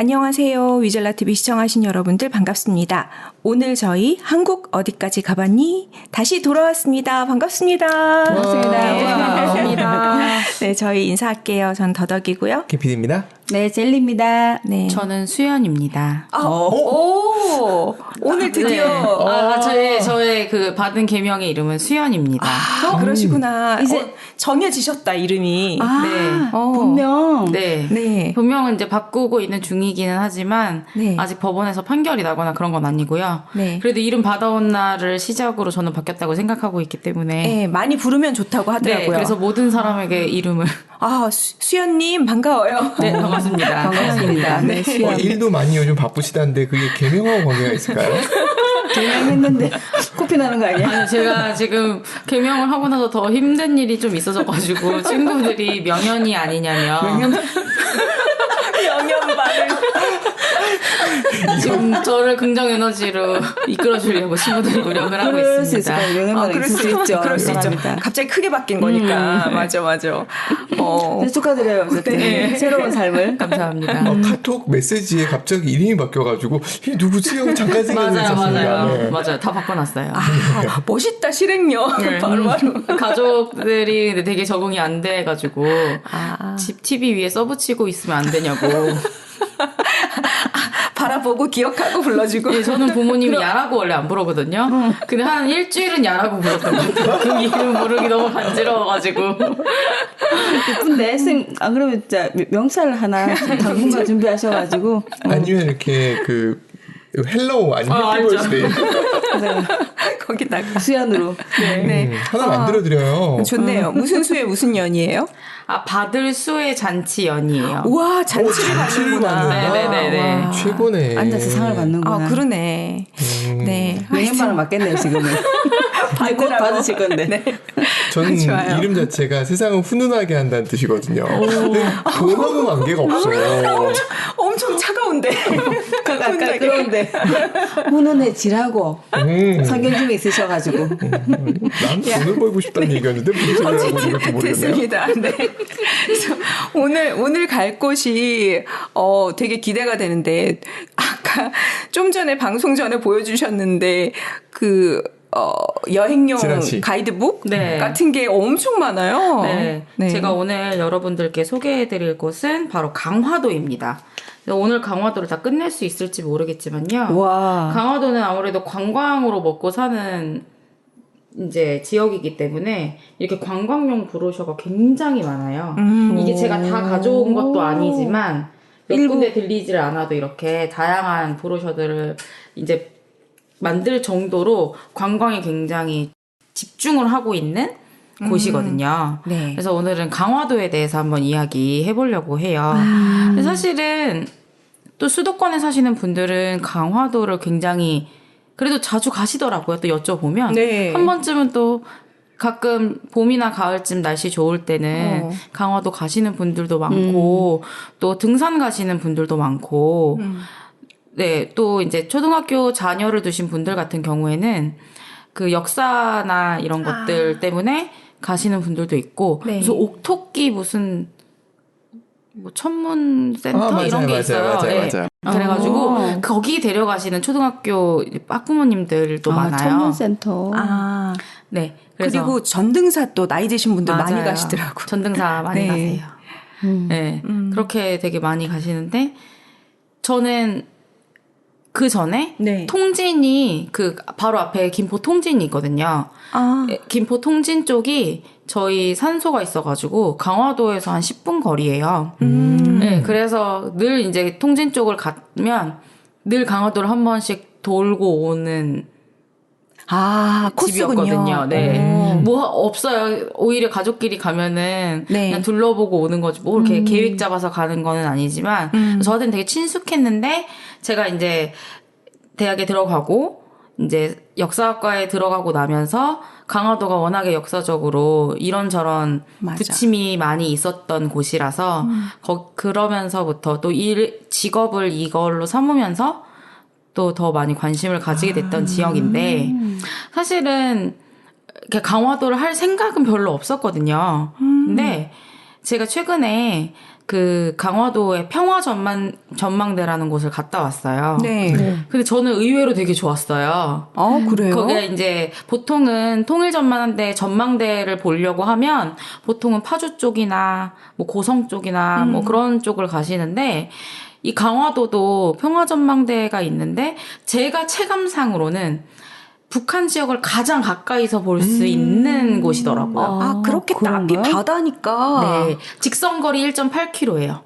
안녕하세요. 위젤라TV 시청하신 여러분들 반갑습니다. 오늘 저희 한국 어디까지 가봤니? 다시 돌아왔습니다. 반갑습니다. 반갑습니다. 네, 저희 인사할게요. 전 더덕이고요. 김PD입니다. 네, 젤리입니다. 네. 저는 수연입니다. 오늘 드디어. 저의 그 받은 계명의 이름은 수연입니다. 그러시구나. 이제 정해지셨다, 이름이. 네. 본명. 네. 네. 본명은 이제 바꾸고 있는 중이기는 하지만 네. 아직 법원에서 판결이 나거나 그런 건 아니고요. 네. 그래도 이름 받아온 날을 시작으로 저는 바뀌었다고 생각하고 있기 때문에 네, 많이 부르면 좋다고 하더라고요. 네, 그래서 모든 사람에게 이름을 수연님 반가워요. 네, 반갑습니다. 반갑습니다. 네, 수연. 일도 많이 요즘 바쁘시다는데 그게 개명하고 관계가 있을까요? 개명했는데 코피 나는 거 아니야? 아니, 제가 지금 개명을 하고 나서 더 힘든 일이 좀 있어져가지고 친구들이 명연이 아니냐며 영연반을. 지금 저를 긍정 에너지로 이끌어주려고 친구들이 노력을 하고 그럴 수 있습니다. 있을까요? 명예만 그럴 있을 수 있죠. 그럴 수 있죠. 사람이다. 갑자기 크게 바뀐 거니까. 맞아. 네, 축하드려요. 어쨌든 네. 새로운 삶을. 감사합니다. 카톡 메시지에 갑자기 이름이 바뀌어가지고 이 누구지? 하고 잠깐 생각했었습니다. 맞아요. 다 바꿔놨어요. 멋있다, 실행력. 바로바로. 가족들이 근데 되게 적응이 안 돼가지고 집 TV 위에 써붙이고 있으면 안 되냐고. 바라보고 기억하고 불러주고. 네, 저는 부모님이 야라고 원래 안 부르거든요. 근데 한 일주일은 야라고 불렀던 것 같아요. 그 이름 부르기 너무 간지러워가지고. 예쁜데? 안 그러면 진짜 명찰 하나 당분간 준비하셔가지고. 아니면 이렇게 그 헬로우 아니면 해피버스데이 거기다가. 수연으로. 네. 하나 만들어드려요. 좋네요. 무슨 수에 무슨 연이에요? 받을 수의 잔치연이에요. 우와, 잔치를 잔치를 받는구나. 받는구나. 네네네네. 최고네. 앉아서 상을 받는구나. 그러네. 네. 명예만은 맞겠네요, 지금은. 곧 받으실 건데. 네. 저는 좋아요. 이름 자체가 세상을 훈훈하게 한다는 뜻이거든요. 근데 그거하고 관계가 없어요. 엄청 차가운데. 아까 그런데 훈훈해지라고 성경중에 있으셔가지고. 난 돈을 벌고 싶다는 얘기였는데 무슨 소리를 하고 있는지 모르겠네요. 됐습니다. 네. 그래서 오늘 갈 곳이 되게 기대가 되는데 아까 좀 전에 방송 전에 보여주셨는데 여행용 지라시. 가이드북 네. 같은 게 엄청 많아요. 네. 제가 오늘 여러분들께 소개해드릴 곳은 바로 강화도입니다. 오늘 강화도를 다 끝낼 수 있을지 모르겠지만요. 와. 강화도는 아무래도 관광으로 먹고 사는 이제 지역이기 때문에 이렇게 관광용 브로셔가 굉장히 많아요. 이게 제가 다 가져온 것도 아니지만 몇 군데 들리지를 않아도 이렇게 다양한 브로셔들을 이제 만들 정도로 관광에 굉장히 집중을 하고 있는 곳이거든요. 네. 그래서 오늘은 강화도에 대해서 한번 이야기해 보려고 해요. 근데 사실은 또 수도권에 사시는 분들은 강화도를 굉장히 그래도 자주 가시더라고요. 또 여쭤보면 네. 한 번쯤은 또 가끔 봄이나 가을쯤 날씨 좋을 때는 강화도 가시는 분들도 많고 또 등산 가시는 분들도 많고 네, 또 이제 초등학교 자녀를 두신 분들 같은 경우에는 그 역사나 이런 것들 때문에 가시는 분들도 있고 네. 그래서 옥토끼 무슨 뭐 천문센터 맞아요, 이런 게 맞아요, 있어요. 맞아요, 네. 맞아요. 그래가지고 거기 데려가시는 초등학교 학부모님들도 많아요. 천문센터. 네, 그래서 그리고 전등사 또 나이 드신 분들 많이 맞아요. 가시더라고요. 전등사 많이 네. 가세요. 네, 그렇게 되게 많이 가시는데 저는 그 전에 네. 통진이 그 바로 앞에 김포 통진이 있거든요. 김포 통진 쪽이 저희 산소가 있어가지고 강화도에서 한 10분 거리예요. 네, 그래서 늘 이제 통진 쪽을 가면 늘 강화도를 한 번씩 돌고 오는 코스군요. 집이었거든요. 네. 뭐 없어요. 오히려 가족끼리 가면은 네. 그냥 둘러보고 오는 거지. 뭐 이렇게 계획 잡아서 가는 거는 아니지만 저한테는 되게 친숙했는데 제가 이제 대학에 들어가고 이제 역사학과에 들어가고 나면서 강화도가 워낙에 역사적으로 이런저런 맞아. 부침이 많이 있었던 곳이라서 그러면서부터 또 직업을 이걸로 삼으면서 또 더 많이 관심을 가지게 됐던 지역인데 사실은 강화도를 할 생각은 별로 없었거든요. 근데 제가 최근에 그 강화도의 전망대라는 곳을 갔다 왔어요. 네. 근데 저는 의외로 되게 좋았어요. 아, 그래요? 거기에 이제 보통은 전망대를 보려고 하면 보통은 파주 쪽이나 뭐 고성 쪽이나 뭐 그런 쪽을 가시는데 이 강화도도 평화전망대가 있는데 제가 체감상으로는 북한 지역을 가장 가까이서 볼 수 있는 곳이더라고요. 아, 그렇게 앞이 그런가요? 네, 바다니까. 직선거리 1.8km예요.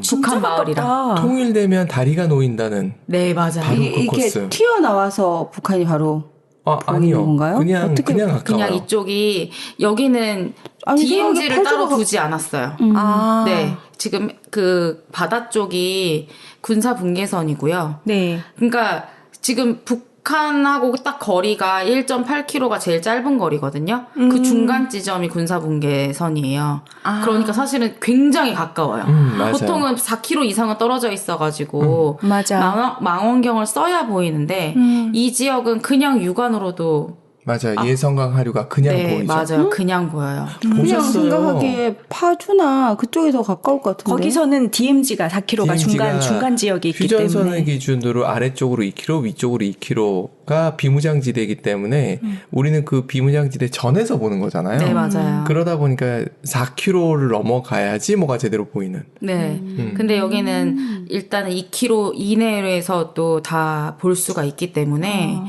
진짜 북한 마을이랑. 가깝다. 통일되면 다리가 놓인다는 네, 맞아요. 바로 그 이렇게 코스. 튀어나와서 북한이 바로 아니요. 건가요? 그냥 어떻게 가까워요. 그냥 이쪽이 여기는 아니, DMZ를 생각에 따로 파주가 두지 않았어요. 아. 네, 지금 그 바다 쪽이 군사 분계선이고요. 네. 그러니까 지금 북한하고 딱 거리가 1.8km가 제일 짧은 거리거든요. 그 중간 지점이 군사 분계선이에요. 그러니까 사실은 굉장히 가까워요. 맞아요. 보통은 4km 이상은 떨어져 있어가지고 맞아. 망원경을 써야 보이는데 이 지역은 그냥 육안으로도 맞아요. 예성강 하류가 그냥 네, 보이죠. 맞아요. 그냥 보여요. 그냥 보셨어요? 생각하기에 파주나 그쪽이 더 가까울 것 같은데. 거기서는 DMZ가 4km가 중간 지역이 있기 휴전선을 때문에. 기준으로 아래쪽으로 2km, 위쪽으로 2km가 비무장지대이기 때문에 우리는 그 비무장지대 전에서 보는 거잖아요. 네, 맞아요. 그러다 보니까 4km를 넘어가야지 뭐가 제대로 보이는. 네. 근데 여기는 일단은 2km 이내에서 또 다 볼 수가 있기 때문에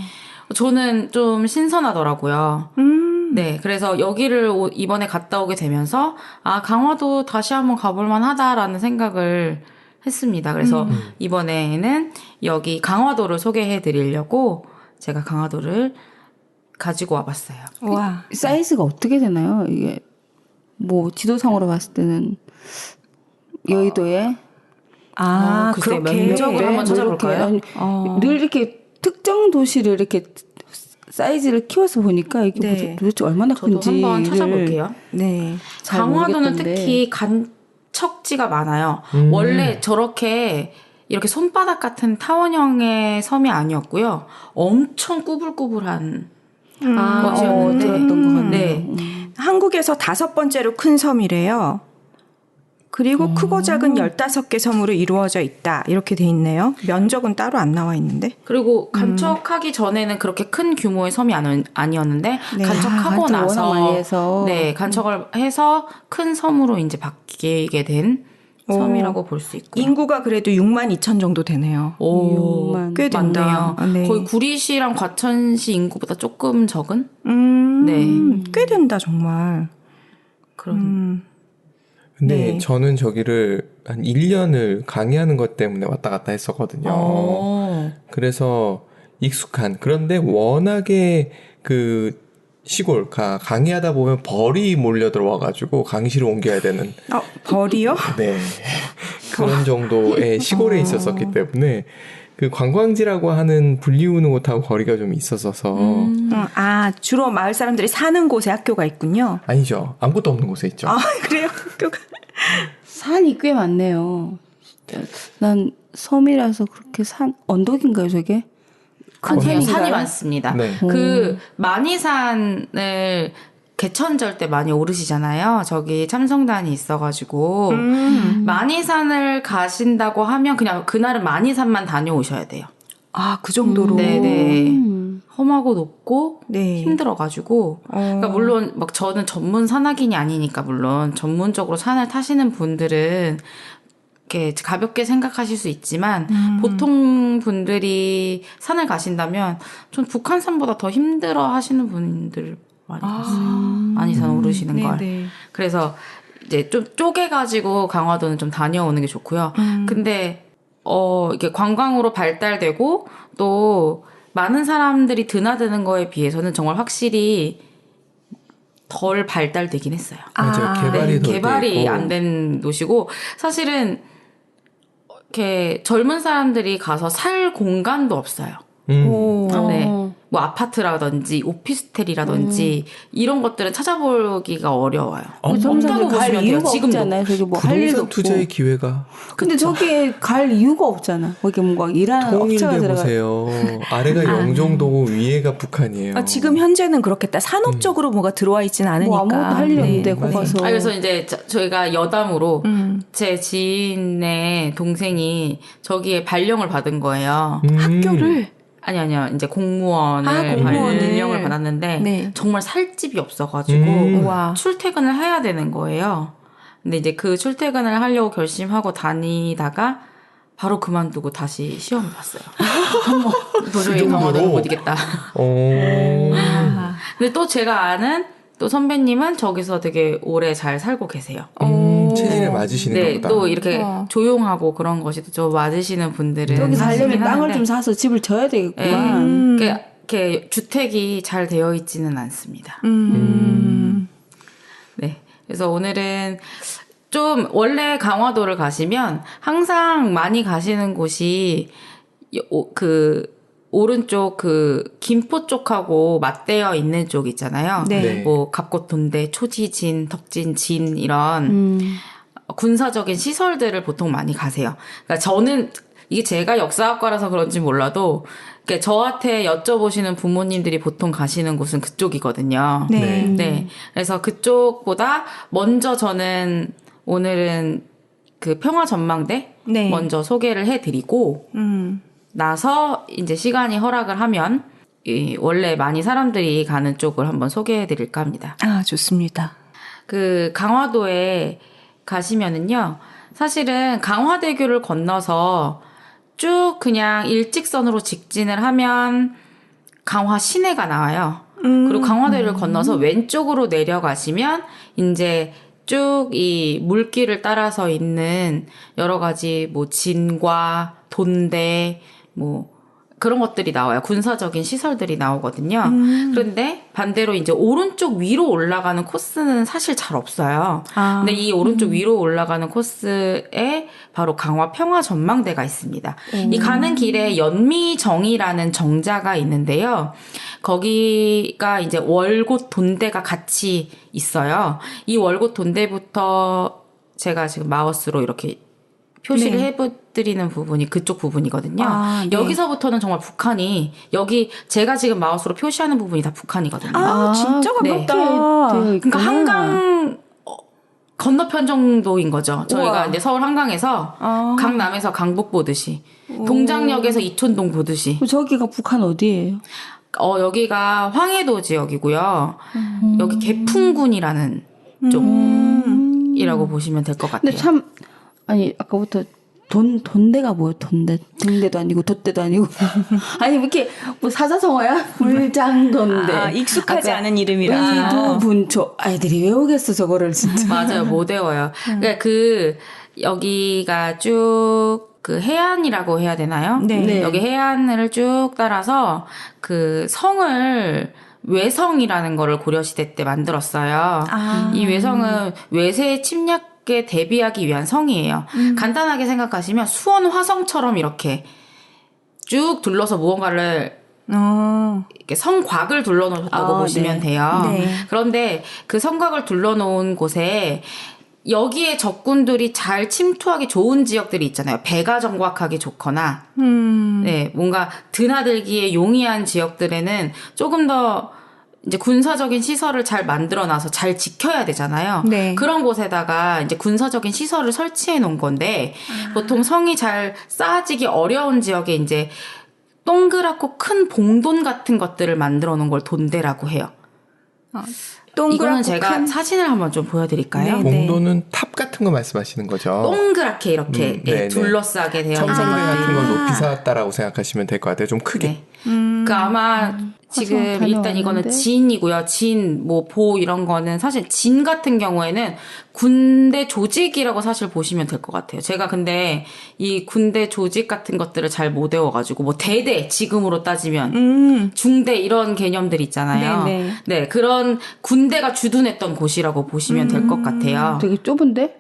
저는 좀 신선하더라고요. 네. 그래서 여기를 이번에 갔다 오게 되면서 아, 강화도 다시 한번 가볼 만하다라는 생각을 했습니다. 그래서 이번에는 여기 강화도를 소개해 드리려고 제가 강화도를 가지고 와봤어요. 와. 사이즈가 어떻게 되나요? 이게 뭐 지도상으로 봤을 때는 여의도에 그렇게 면적을 한번 찾아볼까요? 늘 이렇게 특정 도시를 이렇게 사이즈를 키워서 보니까 이게 네. 도대체 얼마나 저도 큰지를 한번 찾아볼게요. 네. 잘 강화도는 모르겠던데. 특히 간척지가 많아요. 원래 저렇게 이렇게 손바닥 같은 타원형의 섬이 아니었고요. 엄청 꾸불꾸불한 것이었는데 들었던 것 같네요. 네. 한국에서 5번째로 큰 섬이래요. 그리고 크고 작은 15개 섬으로 이루어져 있다. 이렇게 돼 있네요. 면적은 따로 안 나와 있는데. 그리고 간척하기 전에는 그렇게 큰 규모의 섬이 아니었는데 네. 간척하고 간척 나서 워낙 많이 해서. 네, 간척을 해서 큰 섬으로 이제 바뀌게 된 섬이라고 볼 수 있고요. 인구가 그래도 6만 2천 정도 되네요. 오, 꽤 된다. 많네요. 아, 네. 거의 구리시랑 과천시 인구보다 조금 적은? 네. 꽤 된다, 정말. 그런. 근데 네. 저는 저기를 한 1년을 강의하는 것 때문에 왔다 갔다 했었거든요. 그래서 익숙한. 그런데 워낙에 그 시골 강의하다 보면 벌이 몰려 들어와가지고 강의실을 옮겨야 되는. 벌이요? 네. 그런 정도의 시골에 있었었기 때문에 그 관광지라고 하는 불리우는 곳하고 거리가 좀 있었어서. 주로 마을 사람들이 사는 곳에 학교가 있군요. 아니죠. 아무것도 없는 곳에 있죠. 그래요? 학교가. 산이 꽤 많네요. 난 섬이라서 그렇게 언덕인가요, 저게? 큰 아니요, 산인가요? 산이 많습니다. 네. 그 만이산을 개천절 때 많이 오르시잖아요. 저기 참성단이 있어가지고 만이산을 가신다고 하면 그냥 그날은 만이산만 다녀오셔야 돼요. 그 정도로. 네네. 험하고 높고 네. 힘들어가지고 그러니까 물론 막 저는 전문 산악인이 아니니까 물론 전문적으로 산을 타시는 분들은 이렇게 가볍게 생각하실 수 있지만 보통 분들이 산을 가신다면 전 북한산보다 더 힘들어 하시는 분들 많이 봤어요. 만이산 오르시는 걸. 네네. 그래서 이제 좀 쪼개가지고 강화도는 좀 다녀오는 게 좋고요. 근데 이게 관광으로 발달되고 또 많은 사람들이 드나드는 거에 비해서는 정말 확실히 덜 발달되긴 했어요. 맞아요. 개발이 덜 개발이 돼 안 된 도시고 사실은 이렇게 젊은 사람들이 가서 살 공간도 없어요. 네. 뭐 아파트라든지 오피스텔이라든지 이런 것들은 찾아보기가 어려워요. 없다고 갈 보시면 돼요. 이유가 지금도. 없잖아요. 저기 뭐 할 일도 부동산 없고. 투자의 기회가 근데 저기에 갈 이유가 없잖아. 거기 뭔가 일하는 업체가 통일돼 들어가. 보세요. 아래가 영종도고 위에가 북한이에요. 지금 현재는 그렇겠다. 산업적으로 뭐가 들어와 있진 않으니까. 뭐 아무것도 할 일 없는데 네. 거기 가서. 그래서 이제 저희가 여담으로 제 지인의 동생이 저기에 발령을 받은 거예요. 학교를 아니요. 이제 공무원을 공무원을. 발령을 받았는데 네. 정말 살 집이 없어가지고 우와. 출퇴근을 해야 되는 거예요. 근데 이제 그 출퇴근을 하려고 결심하고 다니다가 바로 그만두고 다시 시험을 봤어요. 도저히 강화도는 못 이겠다. 근데 또 제가 아는 또 선배님은 저기서 되게 오래 잘 살고 계세요. 체질에 맞으시는 네, 거보다. 또 이렇게 조용하고 그런 것이 좀 맞으시는 분들은 여기 살려면 사시긴 땅을 하는데 좀 사서 집을 져야 되겠구만. 이렇게 주택이 잘 되어 있지는 않습니다. 네, 그래서 오늘은 좀 원래 강화도를 가시면 항상 많이 가시는 곳이 그 오른쪽 그 김포 쪽하고 맞대어 있는 쪽 있잖아요. 네. 뭐 갑곶돈대, 초지진, 덕진진 이런 군사적인 시설들을 보통 많이 가세요. 그러니까 저는 이게 제가 역사학과라서 그런지 몰라도 그러니까 저한테 여쭤보시는 부모님들이 보통 가시는 곳은 그쪽이거든요. 네. 네. 그래서 그쪽보다 먼저 저는 오늘은 그 평화전망대 네. 먼저 소개를 해드리고 나서 이제 시간이 허락을 하면 원래 많이 사람들이 가는 쪽을 한번 소개해드릴까 합니다. 아, 좋습니다. 그 강화도에 가시면은요, 사실은 강화대교를 건너서 쭉 그냥 일직선으로 직진을 하면 강화 시내가 나와요. 그리고 강화대교를 건너서 왼쪽으로 내려가시면 이제 쭉 이 물길을 따라서 있는 여러 가지 뭐 진과 돈대 뭐 그런 것들이 나와요. 군사적인 시설들이 나오거든요. 그런데 반대로 이제 오른쪽 위로 올라가는 코스는 사실 잘 없어요. 근데 이 오른쪽 위로 올라가는 코스에 바로 강화 평화 전망대가 있습니다. 이 가는 길에 연미정이라는 정자가 있는데요. 거기가 이제 월곶 돈대가 같이 있어요. 이 월곶 돈대부터 제가 지금 마우스로 이렇게 표시를 네. 해드리는 부분이 그쪽 부분이거든요. 아, 네. 여기서부터는 정말 북한이 여기 제가 지금 마우스로 표시하는 부분이 다 북한이거든요. 아, 진짜 네. 가깝다. 그러니까 한강 건너편 정도인 거죠. 저희가 우와. 이제 서울 한강에서 강남에서 강북 보듯이 동작역에서 이촌동 보듯이 저기가 북한 어디예요? 여기가 황해도 지역이고요. 여기 개풍군이라는 쪽이라고 보시면 될 것 같아요. 근데 참 아니 아까부터 돈대가 뭐예요? 돈대도 아니고 돛대도 아니고 아니 이렇게 뭐 사자성어야? 불장돈대. 아, 익숙하지 않은 이름이라. 의두분초 아이들이 외우겠어 저거를 진짜. 맞아요. 못 외워요. 그러니까 여기가 쭉 그 해안이라고 해야 되나요? 네. 여기 해안을 쭉 따라서 그 성을 외성이라는 거를 고려시대 때 만들었어요. 이 외성은 외세 침략에 대비하기 위한 성이에요. 간단하게 생각하시면 수원 화성처럼 이렇게 쭉 둘러서 무언가를 이렇게 성곽을 둘러놓았다고 보시면 돼요. 네. 그런데 그 성곽을 둘러놓은 곳에 여기에 적군들이 잘 침투하기 좋은 지역들이 있잖아요. 배가 정박하기 좋거나, 네, 뭔가 드나들기에 용이한 지역들에는 조금 더 이제 군사적인 시설을 잘 만들어놔서 잘 지켜야 되잖아요. 네. 그런 곳에다가 이제 군사적인 시설을 설치해 놓은 건데, 보통 성이 잘 쌓아지기 어려운 지역에 이제 동그랗고 큰 봉돈 같은 것들을 만들어 놓은 걸 돈대라고 해요. 이거는 제가 사진을 한번 좀 보여드릴까요? 네. 봉도는 탑 같은 거 말씀하시는 거죠? 동그랗게 이렇게 네네. 둘러싸게 되어 있는 첨성대 같은 걸 것들이. 높이 쌓았다라고 생각하시면 될 것 같아요. 좀 크게. 네. 그 아마 지금 화성 일단 이거는 다녀왔는데? 진이고요. 진, 뭐, 보 이런 거는 사실 진 같은 경우에는 군대 조직이라고 사실 보시면 될 것 같아요. 제가 근데 이 군대 조직 같은 것들을 잘 못 외워가지고 뭐 대대 지금으로 따지면 중대 이런 개념들 있잖아요. 네네. 네, 그런 군대가 주둔했던 곳이라고 보시면 될 것 같아요. 되게 좁은데?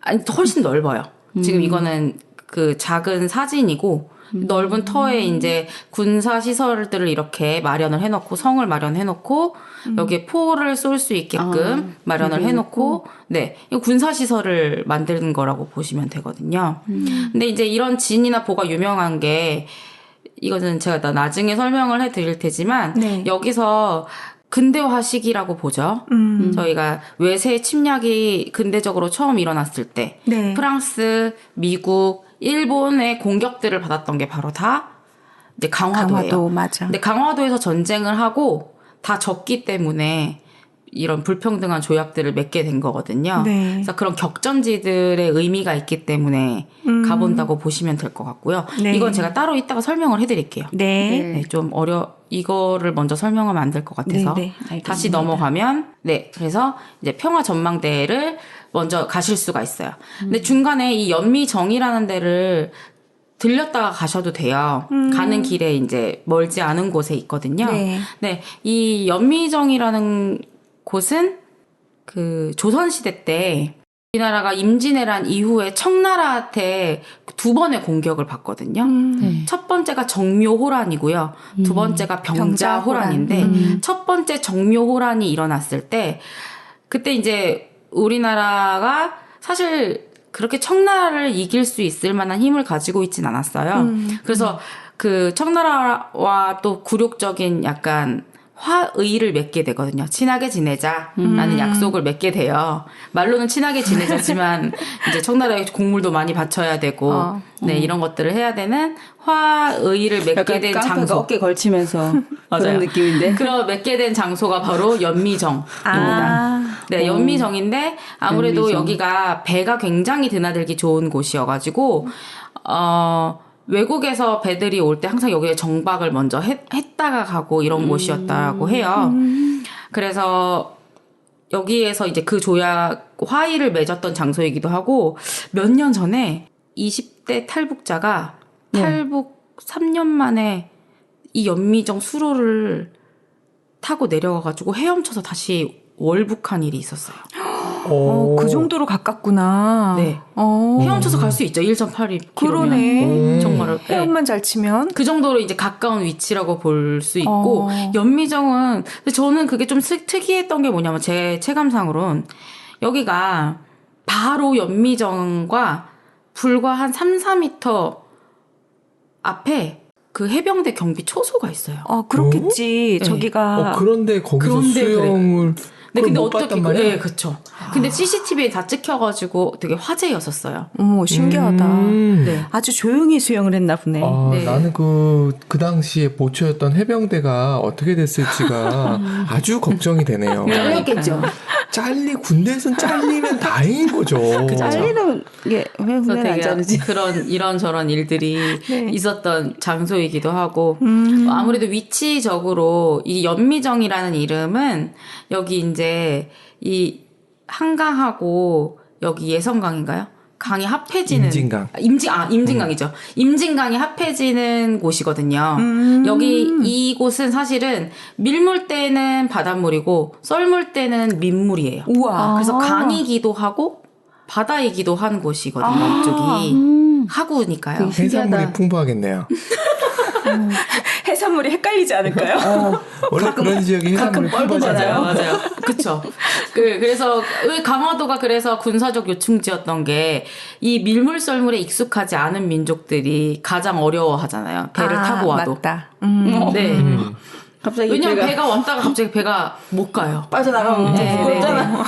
아니, 훨씬 넓어요. 지금 이거는 그 작은 사진이고, 넓은 터에 이제 군사 시설들을 이렇게 마련을 해놓고, 성을 마련해놓고, 여기에 포를 쏠 수 있게끔 마련을 해놓고, 네. 이 군사 시설을 만드는 거라고 보시면 되거든요. 근데 이제 이런 진이나 보가 유명한 게, 이거는 제가 나중에 설명을 해드릴 테지만, 네. 여기서 근대화 시기라고 보죠. 저희가 외세 침략이 근대적으로 처음 일어났을 때 네. 프랑스, 미국, 일본의 공격들을 받았던 게 바로 다 이제 강화도예요. 강화도 맞아. 근데 강화도에서 전쟁을 하고 다 졌기 때문에 이런 불평등한 조약들을 맺게 된 거거든요. 네. 그래서 그런 격전지들의 의미가 있기 때문에 가본다고 보시면 될 것 같고요. 네. 이건 제가 따로 이따가 설명을 해드릴게요. 네. 네, 좀 이거를 먼저 설명하면 안 될 것 같아서. 네, 네, 다시 넘어가면, 네, 그래서 이제 평화 전망대를 먼저 가실 수가 있어요. 근데 중간에 이 연미정이라는 데를 들렸다가 가셔도 돼요. 가는 길에 이제 멀지 않은 곳에 있거든요. 네. 네, 이 연미정이라는 곳은 그 조선시대 때 우리나라가 임진왜란 이후에 청나라한테 2번의 공격을 받거든요. 네. 첫 번째가 정묘호란이고요. 두 번째가 병자호란인데 첫 번째 정묘호란이 일어났을 때 그때 이제 우리나라가 사실 그렇게 청나라를 이길 수 있을 만한 힘을 가지고 있진 않았어요. 그래서 그 청나라와 또 굴욕적인 약간 화의를 맺게 되거든요. 친하게 지내자라는 약속을 맺게 돼요. 말로는 친하게 지내자지만 이제 청나라에 곡물도 많이 바쳐야 되고 네 이런 것들을 해야 되는 화의를 맺게 된 깡패가 장소. 어깨 걸치면서 맞아요. 그런 느낌인데. 그런 맺게 된 장소가 바로 연미정입니다. 네, 연미정인데 아무래도 연미정. 여기가 배가 굉장히 드나들기 좋은 곳이어가지고 외국에서 배들이 올 때 항상 여기에 정박을 먼저 했다가 가고 이런 곳이었다고 해요. 그래서 여기에서 이제 그 조약 화의를 맺었던 장소이기도 하고 몇 년 전에 20대 탈북자가 탈북 3년 만에 이 연미정 수로를 타고 내려가가지고 헤엄쳐서 다시 월북한 일이 있었어요. 그 정도로 가깝구나. 네. 헤엄쳐서 갈 수 있죠. 1.8km. 그러네. 정말. 네. 헤엄만 잘 치면. 그 정도로 이제 가까운 위치라고 볼 수 있고, 연미정은, 근데 저는 그게 좀 특이했던 게 뭐냐면, 제 체감상으론, 여기가 바로 연미정과 불과 한 3, 4m 앞에 그 해병대 경비 초소가 있어요. 그렇겠지. 네. 저기가. 그런데 거기서 그런데 수영을 네, 근데 못 어떻게, 봤단 말이야? 네, 그쵸. 근데 CCTV에 다 찍혀가지고 되게 화제였었어요. 어머, 신기하다. 네. 아주 조용히 수영을 했나 보네. 네. 나는 그 당시에 보초였던 해병대가 어떻게 됐을지가 아주 걱정이 되네요. 잘렸겠죠. 군대에선 잘리면 다행인 거죠. 잘리는 게 왜 그래서 군대는 안 되게 자르지? 그런 이런저런 일들이 네. 있었던 장소이기도 하고 아무래도 위치적으로 이 연미정이라는 이름은 여기 이제 이 한강하고 여기 예성강인가요? 강이 합해지는 임진강. 임진강이죠. 임진강이 합해지는 곳이거든요. 여기 이곳은 사실은 밀물 때는 바닷물이고 썰물 때는 민물이에요. 우와. 그래서 강이기도 하고 바다이기도 한 곳이거든요. 이쪽이 하구니까요. 해산물이 풍부하겠네요. 해산물이 헷갈리지 않을까요? 원래 그런 지역이 해산물이 풍부하잖아요. 맞아요. 그쵸. 그래서 왜 강화도가 그래서 군사적 요충지였던 게 이 밀물 썰물에 익숙하지 않은 민족들이 가장 어려워하잖아요. 배를 타고 와도. 맞다. 네. 갑자기 왜냐면 배가 왔다가 갑자기 배가 못 가요. 빠져나가면 네, 부끄럽잖아.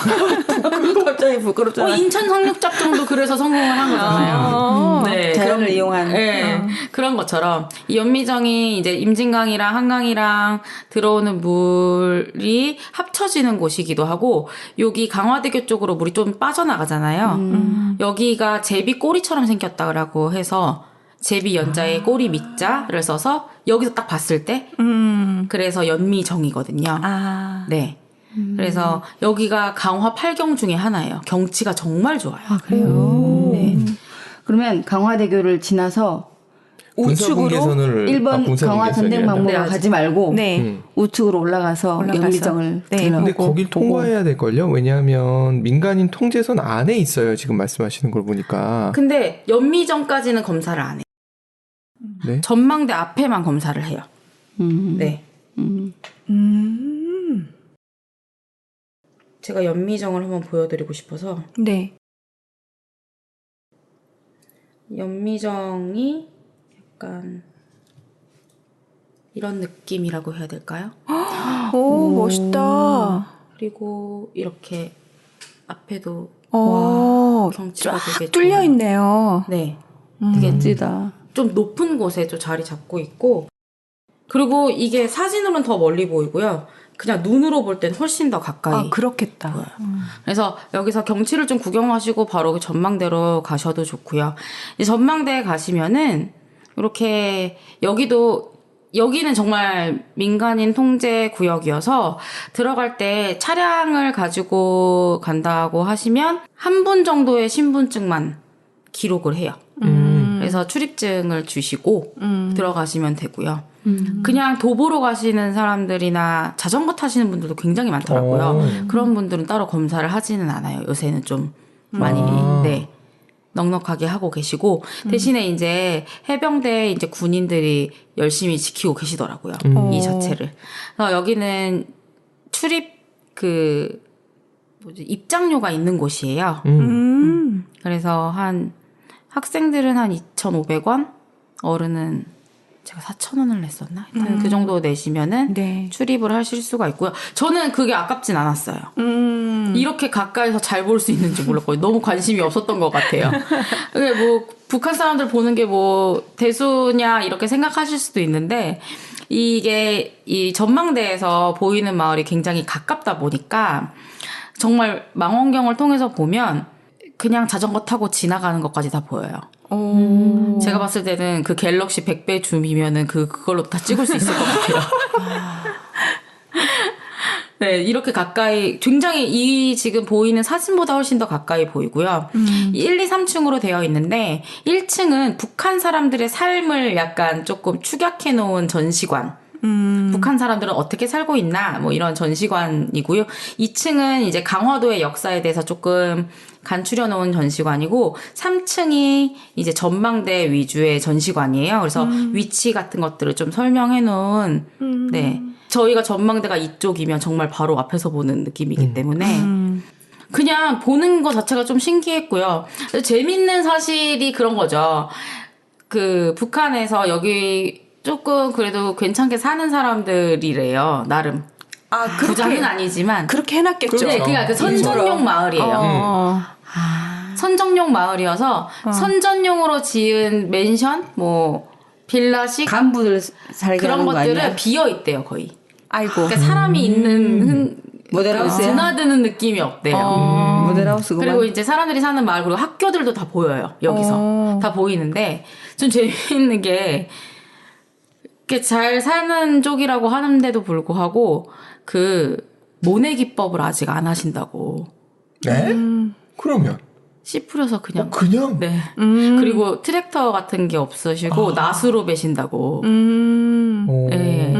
갑자기 부끄럽잖아. 인천 상륙작전도 그래서 성공을 한 거잖아요. 네, 자연을 이용한. 네, 그런 것처럼 이 연미정이 이제 임진강이랑 한강이랑 들어오는 물이 합쳐지는 곳이기도 하고 여기 강화대교 쪽으로 물이 좀 빠져나가잖아요. 여기가 제비 꼬리처럼 생겼다고 해서 제비 연자에 꼬리 밑자를 써서 여기서 딱 봤을 때 그래서 연미정이거든요. 네. 그래서 여기가 강화 8경 중에 하나예요. 경치가 정말 좋아요. 그래요. 네. 그러면 강화대교를 지나서 우측으로 군사분계선을 1번 강화 전쟁박물관 네, 가지 말고 네. 우측으로 올라가서 연미정을 네. 들러보고 근데 거길 통과해야 될걸요? 왜냐하면 민간인 통제선 안에 있어요. 지금 말씀하시는 걸 보니까. 근데 연미정까지는 검사를 안 해요. 네? 전망대 앞에만 검사를 해요. 네. 제가 연미정을 한번 보여드리고 싶어서 네. 연미정이 약간 이런 느낌이라고 해야 될까요? 오, 멋있다. 그리고 이렇게 앞에도 경치가 쫙 되게 뚫려 좋아요. 있네요. 네. 되게 멋지다. 좀 높은 곳에 좀 자리 잡고 있고, 그리고 이게 사진으로는 더 멀리 보이고요. 그냥 눈으로 볼 땐 훨씬 더 가까이. 아, 그렇겠다. 보여요. 그래서 여기서 경치를 좀 구경하시고 바로 그 전망대로 가셔도 좋고요. 이제 전망대에 가시면은 이렇게 여기는 정말 민간인 통제 구역이어서 들어갈 때 차량을 가지고 간다고 하시면 한 분 정도의 신분증만 기록을 해요. 그래서 출입증을 주시고 들어가시면 되고요. 그냥 도보로 가시는 사람들이나 자전거 타시는 분들도 굉장히 많더라고요. 그런 분들은 따로 검사를 하지는 않아요. 요새는 좀 많이 네, 넉넉하게 하고 계시고, 대신에 이제 해병대 이제 군인들이 열심히 지키고 계시더라고요. 이 자체를. 그래서 여기는 출입 입장료가 있는 곳이에요. 그래서 학생들은 한 2,500원, 어른은 제가 4,000원을 냈었나? 일단 그 정도 내시면은 네. 출입을 하실 수가 있고요. 저는 그게 아깝진 않았어요. 이렇게 가까이서 잘 볼 수 있는지 몰랐거든요. 너무 관심이 없었던 것 같아요. 뭐 북한 사람들 보는 게 뭐 대수냐 이렇게 생각하실 수도 있는데, 이게 이 전망대에서 보이는 마을이 굉장히 가깝다 보니까 정말 망원경을 통해서 보면 그냥 자전거 타고 지나가는 것까지 다 보여요. 제가 봤을 때는 그 갤럭시 100배 줌이면은 그걸로 다 찍을 수 있을 것 같아요. 네, 이렇게 가까이, 굉장히 이 지금 보이는 사진보다 훨씬 더 가까이 보이고요. 1, 2, 3층으로 되어 있는데 1층은 북한 사람들의 삶을 약간 조금 축약해 놓은 전시관. 북한 사람들은 어떻게 살고 있나 뭐 이런 전시관이고요. 2층은 이제 강화도의 역사에 대해서 조금 간추려 놓은 전시관이고, 3층이 이제 전망대 위주의 전시관이에요. 그래서 위치 같은 것들을 좀 설명해 놓은 네. 저희가 전망대가 이쪽이면 정말 바로 앞에서 보는 느낌이기 때문에 그냥 보는 것 자체가 좀 신기했고요. 재밌는 사실이 그런 거죠. 북한에서 여기 조금 그래도 괜찮게 사는 사람들이래요, 나름. 아, 부자는 아니지만. 그렇게 해놨겠죠. 네, 그러니까 선전용 마을이에요. 선전용 마을이어서 선전용으로 지은 맨션, 뭐 빌라식 간부들 살게 그런 하는 거 것들은 아니야? 비어 있대요, 거의. 아이고. 그러니까 사람이 있는 모델하우스야? 드나드는 느낌이 없대요. 모델하우스구만. 그리고 이제 사람들이 사는 마을, 그리고 학교들도 다 보여요, 여기서. 다 보이는데, 좀 재미있는 게, 이렇게 잘 사는 쪽이라고 하는데도 불구하고, 모내 기법을 아직 안 하신다고. 네? 그러면 씨 뿌려서 그냥. 그냥 네. 그리고 트랙터 같은 게 없으시고, 낫으로 베신다고. 네.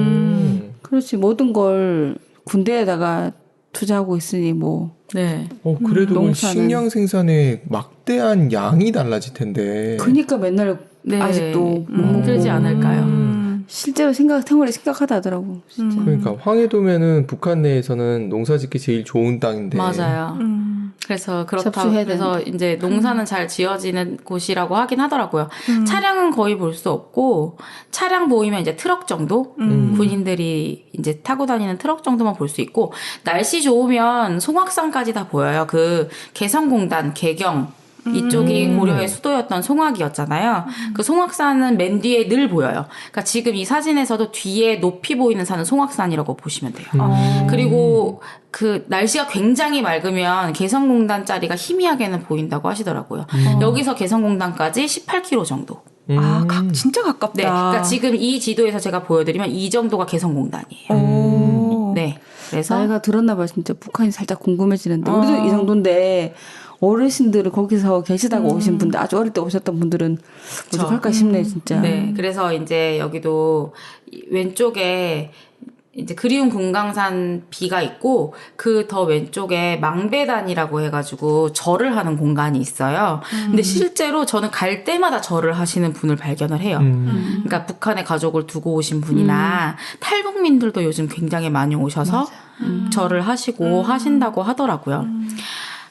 그렇지, 모든 걸 군대에다가 투자하고 있으니 뭐. 네. 그래도 농사는. 식량 생산에 막대한 양이 달라질 텐데. 그러니까 맨날 네. 아직도 못 먹고. 힘들지 않을까요? 실제로 생활이 심각하다 하더라고, 진짜. 그러니까 황해도면은 북한 내에서는 농사짓기 제일 좋은 땅인데. 맞아요. 그래서 그렇다고 접수해야 그래서 이제 농사는 잘 지어지는 곳이라고 하긴 하더라고요. 차량은 거의 볼 수 없고, 차량 보이면 이제 트럭 정도, 군인들이 이제 타고 다니는 트럭 정도만 볼 수 있고, 날씨 좋으면 송악산까지 다 보여요. 개성공단, 개경 이쪽이 고려의 수도였던 송악이었잖아요. 그 송악산은 맨 뒤에 늘 보여요. 그러니까 지금 이 사진에서도 뒤에 높이 보이는 산은 송악산이라고 보시면 돼요. 그리고 날씨가 굉장히 맑으면 개성공단 자리가 희미하게는 보인다고 하시더라고요. 여기서 개성공단까지 18km 정도. 진짜 가깝다. 네. 그러니까 지금 이 지도에서 제가 보여드리면 이 정도가 개성공단이에요. 네. 그래서 나이가 들었나 봐, 진짜. 북한이 살짝 궁금해지는데. 우리도 이 정도인데, 어르신들은 거기서 계시다가 오신 분들, 아주 어릴 때 오셨던 분들은 부족할까 싶네, 진짜. 네. 그래서 이제 여기도 왼쪽에 이제 그리운 금강산 비가 있고, 더 왼쪽에 망배단이라고 해가지고 절을 하는 공간이 있어요. 근데 실제로 저는 갈 때마다 절을 하시는 분을 발견을 해요. 그러니까 북한에 가족을 두고 오신 분이나 탈북민들도 요즘 굉장히 많이 오셔서 절을 하시고 하신다고 하더라고요.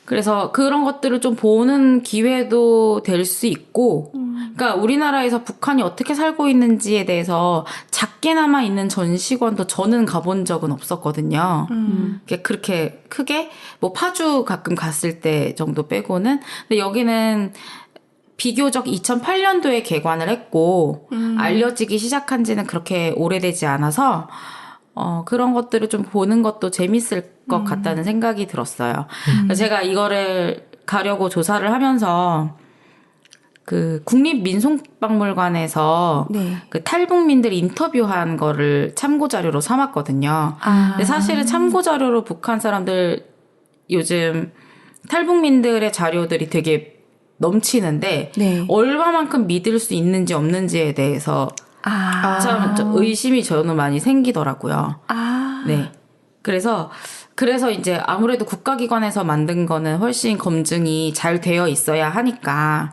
그래서 그런 것들을 좀 보는 기회도 될 수 있고, 그러니까 우리나라에서 북한이 어떻게 살고 있는지에 대해서 작게나마 있는 전시관도 저는 가본 적은 없었거든요. 그렇게 크게 뭐 파주 가끔 갔을 때 정도 빼고는. 근데 여기는 비교적 2008년도에 개관을 했고 알려지기 시작한 지는 그렇게 오래되지 않아서 그런 것들을 좀 보는 것도 재밌을 것 같다는 생각이 들었어요. 제가 이거를 가려고 조사를 하면서 그 국립민속박물관에서 네. 그 탈북민들 인터뷰한 거를 참고 자료로 삼았거든요. 근데 사실은 참고 자료로 북한 사람들 요즘 탈북민들의 자료들이 되게 넘치는데 네. 얼마만큼 믿을 수 있는지 없는지에 대해서 참 의심이 저는 많이 생기더라고요. 네. 그래서 이제 아무래도 국가기관에서 만든 거는 훨씬 검증이 잘 되어 있어야 하니까,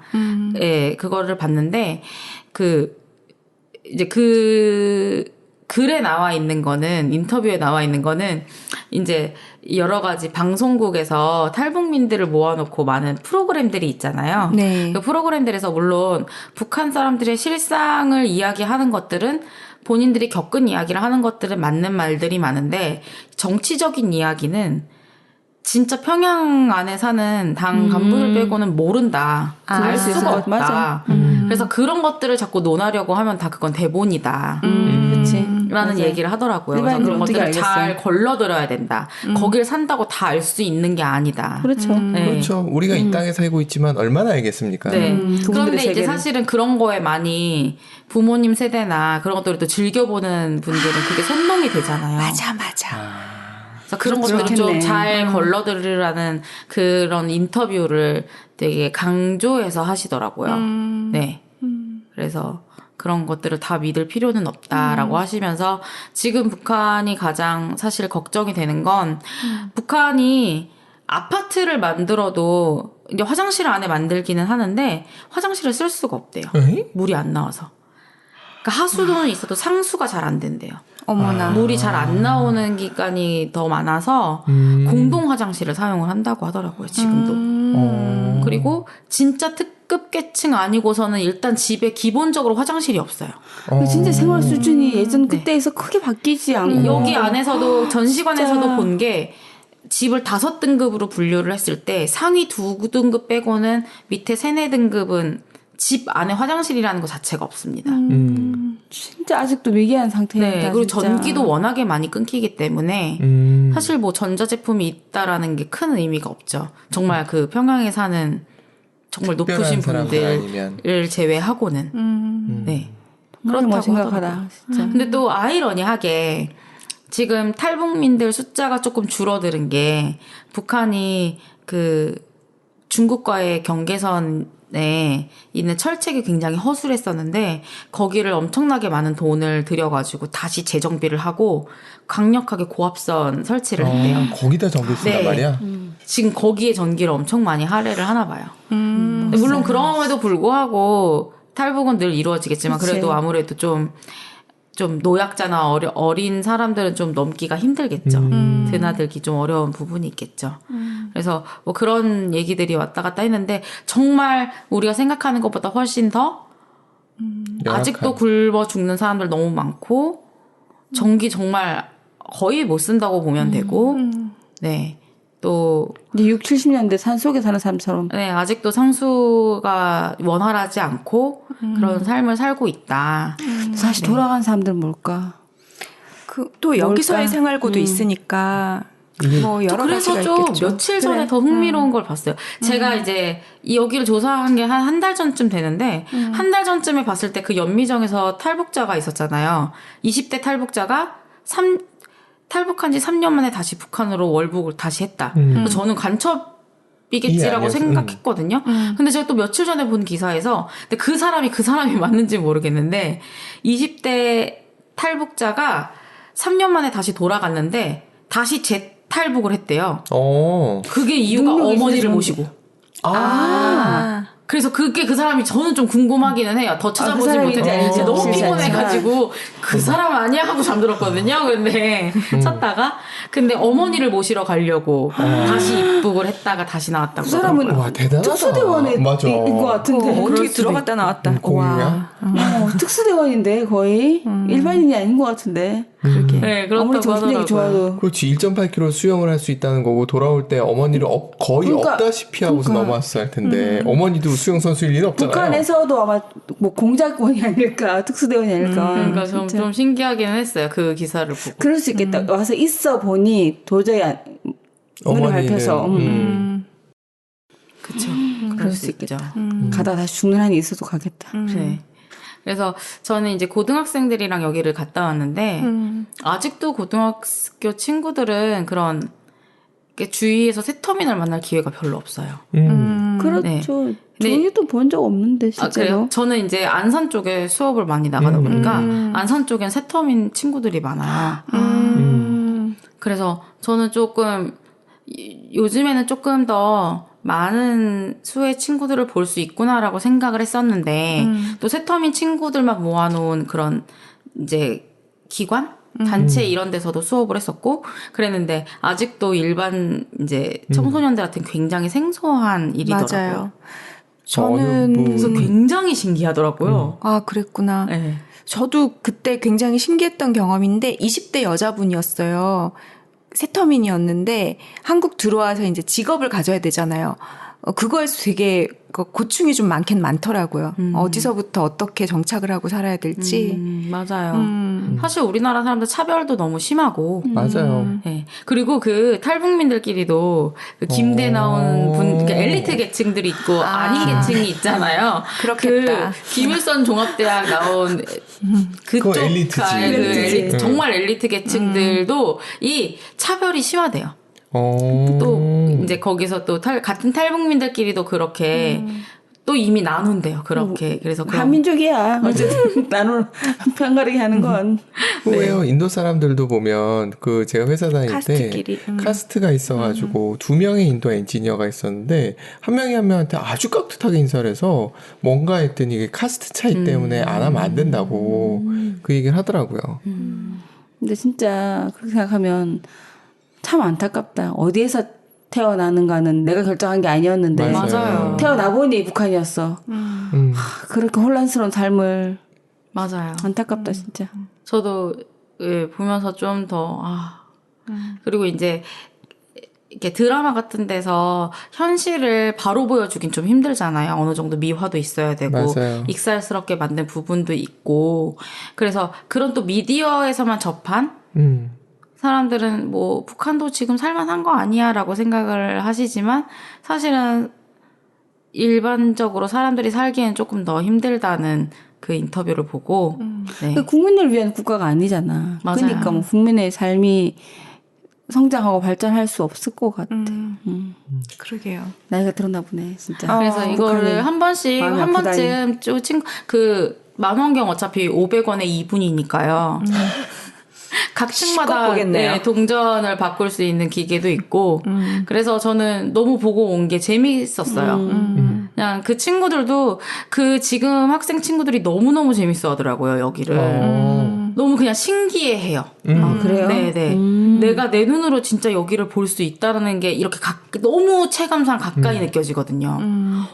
예, 그거를 봤는데, 이제 글에 나와 있는 거는, 인터뷰에 나와 있는 거는, 이제 여러 가지 방송국에서 탈북민들을 모아놓고 많은 프로그램들이 있잖아요. 네. 그 프로그램들에서 물론 북한 사람들의 실상을 이야기하는 것들은 본인들이 겪은 이야기를 하는 것들은 맞는 말들이 많은데 정치적인 이야기는 진짜 평양 안에 사는 당 간부들 빼고는 모른다. 알 수가 없다. 맞아. 그래서 그런 것들을 자꾸 논하려고 하면 다 그건 대본이다. 그렇지. 라는 얘기를 하더라고요. 그래서 그런 어떻게 것들을 잘 알겠어요? 걸러들어야 된다. 거길 산다고 다 알 수 있는 게 아니다. 그렇죠. 네. 그렇죠. 우리가 이 땅에 살고 있지만 얼마나 알겠습니까? 네. 그분들의 그런데 이제 세계를. 사실은 그런 거에 많이 부모님 세대나 그런 것들을 또 즐겨보는 분들은 그게 손놈이 되잖아요. 맞아. 그래서 그런 것들을 좀 그렇겠네. 잘 걸러들으라는 그런 인터뷰를 되게 강조해서 하시더라고요. 네. 그래서 그런 것들을 다 믿을 필요는 없다라고 하시면서 지금 북한이 가장 사실 걱정이 되는 건 북한이 아파트를 만들어도 이제 화장실 안에 만들기는 하는데 화장실을 쓸 수가 없대요. 에이? 물이 안 나와서. 그러니까 하수도는 있어도 상수가 잘 안 된대요. 어머나. 물이 잘 안 나오는 기간이 더 많아서 공동 화장실을 사용을 한다고 하더라고요. 지금도. 그리고 진짜 특급 계층 아니고서는 일단 집에 기본적으로 화장실이 없어요. 진짜 생활 수준이 예전 그때에서 크게 바뀌지 않고 여기 안에서도 전시관에서도 본 게 집을 5등급으로 분류를 했을 때 상위 2등급 빼고는 밑에 3, 4등급은 집 안에 화장실이라는 것 자체가 없습니다. 진짜 아직도 미개한 상태다. 네, 그리고 진짜. 전기도 워낙에 많이 끊기기 때문에 사실 뭐 전자제품이 있다라는 게 큰 의미가 없죠. 정말 그 평양에 사는 정말 높으신 특별한 사람들 분들을 아니면. 제외하고는 네. 정말 그렇다고 심각하다. 하더라고요. 진짜. 근데 또 아이러니하게 지금 탈북민들 숫자가 조금 줄어드는 게 북한이 그 중국과의 경계선에 있는 철책이 굉장히 허술했었는데 거기를 엄청나게 많은 돈을 들여가지고 다시 재정비를 하고 강력하게 고압선 설치를 했대요. 거기다 전기 쓴단 네. 말이야? 지금 거기에 전기를 엄청 많이 할애를 하나 봐요. 근데 물론 그럼에도 불구하고 탈북은 늘 이루어지겠지만 그치. 그래도 아무래도 좀 노약자나 어린 사람들은 좀 넘기가 힘들겠죠. 드나들기 좀 어려운 부분이 있겠죠. 그래서 뭐 그런 얘기들이 왔다 갔다 했는데 정말 우리가 생각하는 것보다 훨씬 더 아직도 굶어 죽는 사람들 너무 많고 전기 정말 거의 못 쓴다고 보면 되고 네. 또 근데 6, 70년대 산속에 사는 사람처럼 네, 아직도 상수가 원활하지 않고 그런 삶을 살고 있다. 다시 돌아간 사람들은 뭘까? 또 여기서의 뭘까? 생활고도 있으니까 뭐 여러 그래서 가지가 좀 있겠죠. 며칠 전에 더 흥미로운 걸 봤어요. 제가 이제 여기를 조사한 게 한 달 전쯤 되는데 한 달 전쯤에 봤을 때 그 연미정에서 탈북자가 있었잖아요. 20대 탈북자가 탈북한 지 3년 만에 다시 북한으로 월북을 다시 했다. 그래서 저는 간첩이겠지라고 생각했거든요. 근데 제가 또 며칠 전에 본 기사에서 근데 그 사람이 맞는지 모르겠는데 20대 탈북자가 3년 만에 다시 돌아갔는데 다시 재탈북을 했대요. 그게 이유가 능력이 어머니를 있어서 모시고. 그래서 그게 그 사람이 저는 좀 궁금하기는 해요. 더 찾아보지 사람인지 못했는데 알지, 너무 알지, 피곤해가지고 그 사람 아니야 하고 잠들었거든요. 근데 찾다가 근데 어머니를 모시러 가려고 다시 입국을 했다가 다시 나왔다고. 그 사람은 그러더라고요. 와, 대단하다. 특수대원에 맞아. 있는 것 같은데. 어떻게 그럴 수도 들어갔다 나왔다. 공유야? 특수대원인데 거의 일반인이 아닌 것 같은데. 그러게. 네, 아무리 그렇다고 정신력이 하더라고요. 좋아도. 그렇지. 1.8km 수영을 할 수 있다는 거고 돌아올 때 어머니를 거의 그러니까, 없다시피 하고서 그러니까. 넘어왔을 텐데 어머니도 수영선수일 리는 없잖아요. 북한에서도 아마 뭐 공작원이 아닐까 특수대원이 아닐까. 그러니까 진짜. 좀 신기하기는 했어요. 그 기사를 보고. 그럴 수 있겠다. 와서 있어 보니 도저히 눈을 밟혀서 그쵸. 그럴 수 있겠다. 있죠. 가다 다시 죽는 한이 있어도 가겠다. 네. 그래서 저는 이제 고등학생들이랑 여기를 갔다 왔는데 아직도 고등학교 친구들은 그런 이렇게 주위에서 새 터미널 만날 기회가 별로 없어요. 그렇죠. 네. 저희도 본 적 없는데 아, 실제로. 그래요? 저는 이제 안산 쪽에 수업을 많이 나가다 보니까 안산 쪽엔 새터민 친구들이 많아요. 그래서 저는 조금 요즘에는 조금 더 많은 수의 친구들을 볼 수 있구나라고 생각을 했었는데 또 새터민 친구들만 모아놓은 그런 이제 기관? 단체 이런 데서도 수업을 했었고 그랬는데 아직도 일반 이제 청소년들한테는 굉장히 생소한 일이더라고요. 맞아요. 저는 그래서 굉장히 신기하더라고요. 아 그랬구나. 네. 저도 그때 굉장히 신기했던 경험인데 20대 여자분이었어요. 새터민이었는데 한국 들어와서 이제 직업을 가져야 되잖아요. 그거에서 되게 고충이 좀 많긴 많더라고요. 어디서부터 어떻게 정착을 하고 살아야 될지. 맞아요. 사실 우리나라 사람들 차별도 너무 심하고. 맞아요. 네. 그리고 그 탈북민들끼리도 그 김대 나온 그러니까 엘리트 계층들이 있고 아닌 계층이 있잖아요. 그렇겠다. 그 김일성 종합대학 나온 그거 그쪽 엘리트지. 엘리트, 응. 정말 엘리트 계층들도 이 차별이 심하대요. 어. 또 이제 거기서 또 같은 탈북민들끼리도 그렇게 또 이미 나눈대요. 그렇게 그래서 그런 한민족이야. 어쨌든 나는 편가르기 하는 건. 왜요? 인도 사람들도 보면 그 제가 회사 다닐 카스트끼리. 때 카스트가 있어가지고 두 명의 인도 엔지니어가 있었는데 한 명이 한 명한테 아주 깍듯하게 인사를 해서 뭔가 했더니 이게 카스트 차이 때문에 안 하면 안 된다고 그 얘기를 하더라고요. 근데 진짜 그렇게 생각하면 참 안타깝다. 어디에서 태어나는가는 내가 결정한 게 아니었는데 맞아요. 태어나 보니 북한이었어. 그렇게 혼란스러운 삶을 맞아요. 안타깝다 진짜. 저도 예, 보면서 좀 더 그리고 이제 이렇게 드라마 같은 데서 현실을 바로 보여주긴 좀 힘들잖아요. 어느 정도 미화도 있어야 되고 맞아요. 익살스럽게 만든 부분도 있고 그래서 그런 또 미디어에서만 접한 사람들은 뭐 북한도 지금 살만한 거 아니야라고 생각을 하시지만 사실은 일반적으로 사람들이 살기엔 조금 더 힘들다는 그 인터뷰를 보고 네. 국민을 위한 국가가 아니잖아. 맞아요. 그러니까 뭐 국민의 삶이 성장하고 발전할 수 없을 것 같아. 그러게요. 나이가 들었나 보네 진짜. 그래서 이거를 한 번씩 마음이 한 아프다니. 번쯤 그 만원경 어차피 500원에 2분이니까요. 각 실컷 층마다 보겠네요. 네, 동전을 바꿀 수 있는 기계도 있고 그래서 저는 너무 보고 온 게 재미있었어요. 그냥 그 친구들도 그 지금 학생 친구들이 너무너무 재밌어 하더라고요. 여기를. 너무 그냥 신기해해요. 아 그래요? 네네. 내가 내 눈으로 진짜 여기를 볼 수 있다는 게 이렇게 너무 체감상 가까이 느껴지거든요.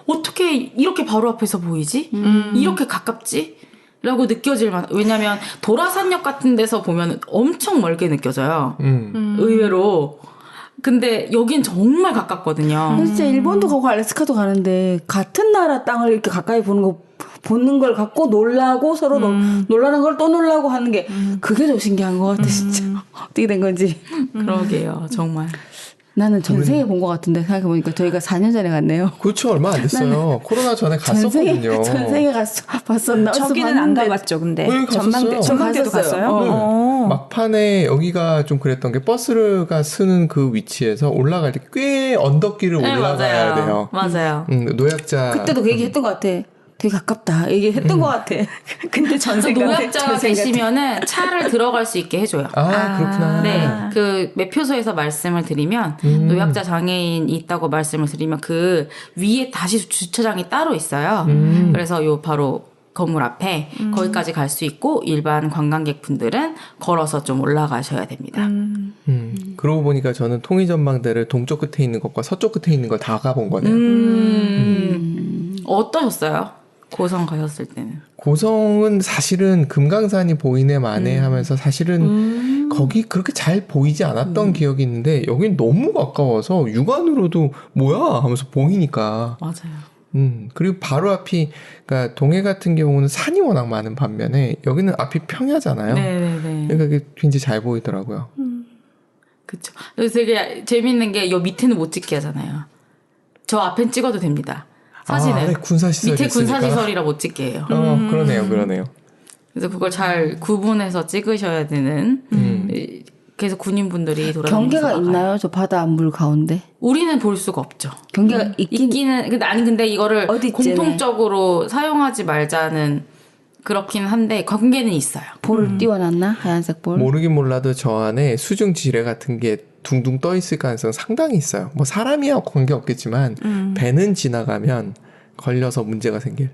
어떻게 이렇게 바로 앞에서 보이지? 이렇게 가깝지? 라고 느껴질 만, 왜냐면 도라산역 같은 데서 보면 엄청 멀게 느껴져요. 의외로. 근데 여긴 정말 가깝거든요. 진짜 일본도 가고 알래스카도 가는데 같은 나라 땅을 이렇게 가까이 보는 걸 갖고 놀라고 서로 놀라는 걸 또 놀라고 하는 게 그게 더 신기한 것 같아 진짜. 어떻게 된 건지. 그러게요, 정말. 나는 전생에 본 것 같은데 생각해보니까 저희가 4년 전에 갔네요. 그렇죠. 얼마 안 됐어요. 코로나 전에 갔었거든요. 전생에 봤었나? 저기는 안 가봤죠, 근데. 네, 갔었어요. 전망대도 갔었어요. 갔어요? 막판에 여기가 좀 그랬던 게 버스가 쓰는 그 위치에서 올라갈 때 꽤 언덕길을 네, 올라가야 맞아요. 돼요. 맞아요. 노약자. 그때도 그 얘기 했던 것 같아. 되게 가깝다. 이게 했던 것 같아. 근데 전세가 노약자가 계시면은 차를 들어갈 수 있게 해줘요. 그렇구나. 네, 그 매표소에서 말씀을 드리면 노약자 장애인이 있다고 말씀을 드리면 그 위에 다시 주차장이 따로 있어요. 그래서 요 바로 건물 앞에 거기까지 갈 수 있고 일반 관광객분들은 걸어서 좀 올라가셔야 됩니다. 그러고 보니까 저는 통일전망대를 동쪽 끝에 있는 것과 서쪽 끝에 있는 걸 다 가본 거네요. 어떠셨어요? 고성 가셨을 때는? 고성은 사실은 금강산이 보이네 마네 하면서 사실은 거기 그렇게 잘 보이지 않았던 기억이 있는데 여긴 너무 가까워서 육안으로도 뭐야 하면서 보이니까. 맞아요. 그리고 바로 앞이, 그러니까 동해 같은 경우는 산이 워낙 많은 반면에 여기는 앞이 평야잖아요. 네네네. 그러니까 그게 굉장히 잘 보이더라고요. 그쵸. 그래서 되게 재밌는 게 요 밑에는 못 찍게 하잖아요. 저 앞엔 찍어도 됩니다. 사진을. 아래 군사시설이 밑에 있으니까. 군사시설이라 못 찍게 해요. 그러네요. 그래서 그걸 잘 구분해서 찍으셔야 되는 그래서 군인분들이 돌아다니면서 경계가 나가요. 있나요? 저 바다 물 가운데? 우리는 볼 수가 없죠. 경계가 있기는 근데 이거를 어디쯤에? 공통적으로 사용하지 말자는 그렇긴 한데 관계는 있어요. 볼을 띄워놨나? 하얀색 볼? 모르긴 몰라도 저 안에 수중 지뢰 같은 게 둥둥 떠 있을 가능성 상당히 있어요. 뭐 사람이야 관계 없겠지만 배는 지나가면 걸려서 문제가 생길.